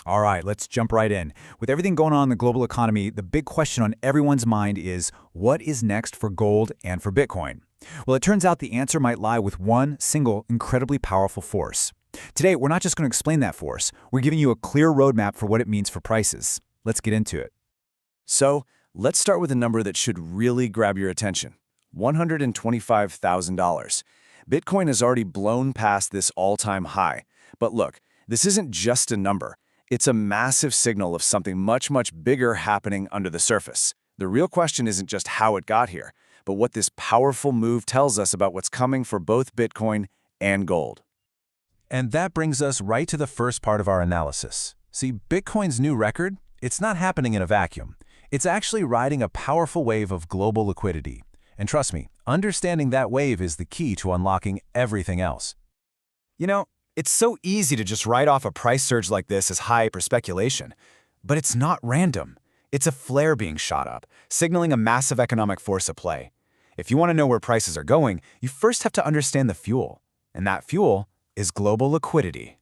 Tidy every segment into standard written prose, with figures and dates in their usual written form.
All right, let's jump right in. With everything going on in the global economy, the big question on everyone's mind is, what is next for gold and for Bitcoin? Well, it turns out the answer might lie with one single, incredibly powerful force. Today, we're not just going to explain that force. We're giving you a clear roadmap for what it means for prices. Let's get into it. So, let's start with a number that should really grab your attention. $125,000. Bitcoin has already blown past this all-time high. But look, this isn't just a number. It's a massive signal of something much, much bigger happening under the surface. The real question isn't just how it got here, but what this powerful move tells us about what's coming for both Bitcoin and gold. And that brings us right to the first part of our analysis. See, Bitcoin's new record, it's not happening in a vacuum. It's actually riding a powerful wave of global liquidity. And trust me, understanding that wave is the key to unlocking everything else. You know, it's so easy to just write off a price surge like this as hype or speculation. But it's not random. It's a flare being shot up, signaling a massive economic force at play. If you want to know where prices are going, you first have to understand the fuel. And that fuel is global liquidity.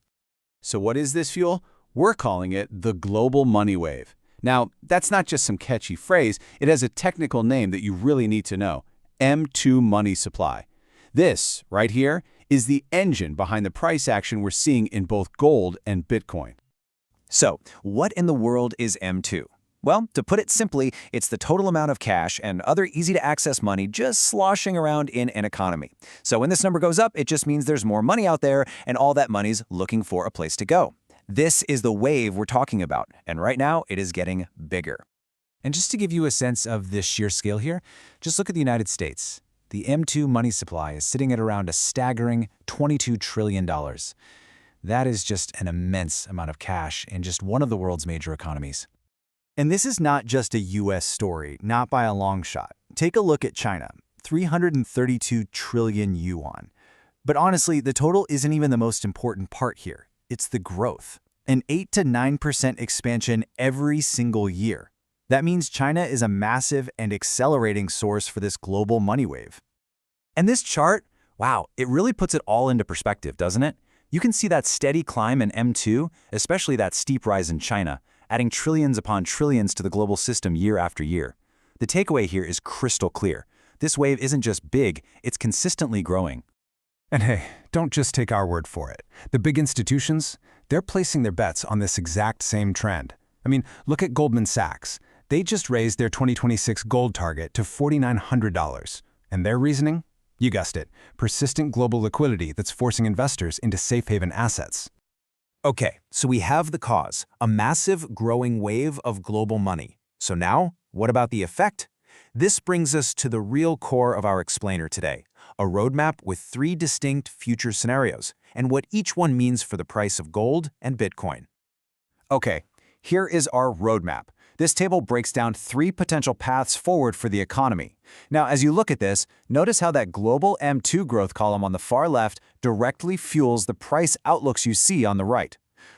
So what is this fuel? We're calling it the global money wave. Now, that's not just some catchy phrase. It has a technical name that you really need to know. M2 money supply. This, right here, is the engine behind the price action we're seeing in both gold and Bitcoin. So, what in the world is M2? Well, to put it simply, it's the total amount of cash and other easy-to-access money just sloshing around in an economy. So when this number goes up, it just means there's more money out there, and all that money's looking for a place to go. This is the wave we're talking about, and right now it is getting bigger. And just to give you a sense of this sheer scale here, just look at the United States. The M2 money supply is sitting at around a staggering $22 trillion. That is just an immense amount of cash in just one of the world's major economies. And this is not just a US story, not by a long shot. Take a look at China, 332 trillion yuan. But honestly, the total isn't even the most important part here. It's the growth. An 8 to 9% expansion every single year. That means China is a massive and accelerating source for this global money wave. And this chart, wow, it really puts it all into perspective, doesn't it? You can see that steady climb in M2, especially that steep rise in China, adding trillions upon trillions to the global system year after year. The takeaway here is crystal clear. This wave isn't just big, it's consistently growing. And hey, don't just take our word for it. The big institutions, they're placing their bets on this exact same trend. I mean, look at Goldman Sachs. They just raised their 2026 gold target to $4,900. And their reasoning? You guessed it, persistent global liquidity that's forcing investors into safe haven assets. Okay, so we have the cause, a massive growing wave of global money. So now, what about the effect? This brings us to the real core of our explainer today, a roadmap with 3 distinct future scenarios, and what each one means for the price of gold and Bitcoin. Okay, here is our roadmap. This table breaks down 3 potential paths forward for the economy. Now, as you look at this, notice how that global M2 growth column on the far left directly fuels the price outlooks you see on the right.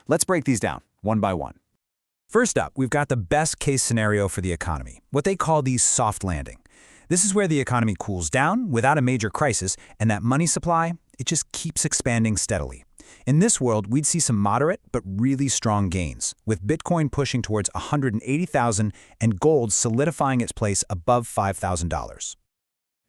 Let's break these down, one by one. First up, we've got the best case scenario for the economy, what they call the soft landing. This is where the economy cools down without a major crisis, and that money supply, it just keeps expanding steadily. In this world, we'd see some moderate but really strong gains, with Bitcoin pushing towards $180,000 and gold solidifying its place above $5,000.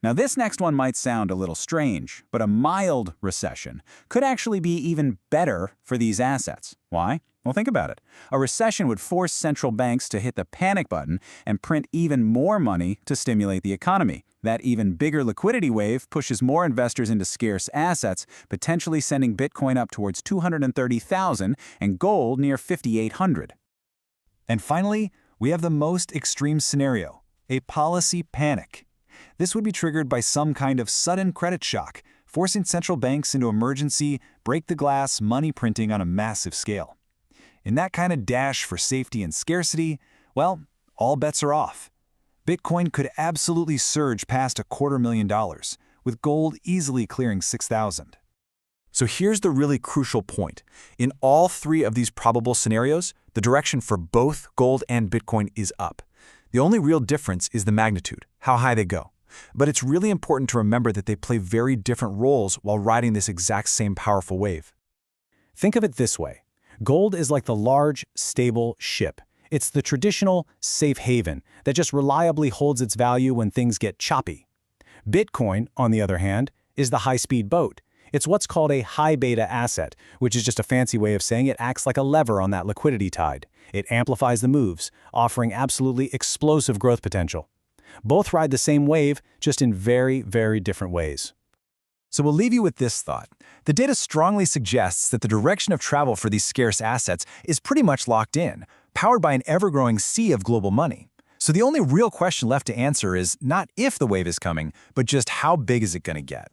Now, this next one might sound a little strange, but a mild recession could actually be even better for these assets. Why? Well, think about it. A recession would force central banks to hit the panic button and print even more money to stimulate the economy. That even bigger liquidity wave pushes more investors into scarce assets, potentially sending Bitcoin up towards $230,000 and gold near $5,800. And finally, we have the most extreme scenario, a policy panic. This would be triggered by some kind of sudden credit shock, forcing central banks into emergency, break-the-glass money printing on a massive scale. In that kind of dash for safety and scarcity, well, all bets are off. Bitcoin could absolutely surge past $250,000, with gold easily clearing $6,000. So here's the really crucial point. In all 3 of these probable scenarios, the direction for both gold and Bitcoin is up. The only real difference is the magnitude, how high they go. But it's really important to remember that they play very different roles while riding this exact same powerful wave. Think of it this way. Gold is like the large, stable ship. It's the traditional safe haven that just reliably holds its value when things get choppy. Bitcoin, on the other hand, is the high-speed boat. It's what's called a high-beta asset, which is just a fancy way of saying it acts like a lever on that liquidity tide. It amplifies the moves, offering absolutely explosive growth potential. Both ride the same wave, just in very, very different ways. So we'll leave you with this thought. The data strongly suggests that the direction of travel for these scarce assets is pretty much locked in, powered by an ever-growing sea of global money. So the only real question left to answer is not if the wave is coming, but just how big is it going to get?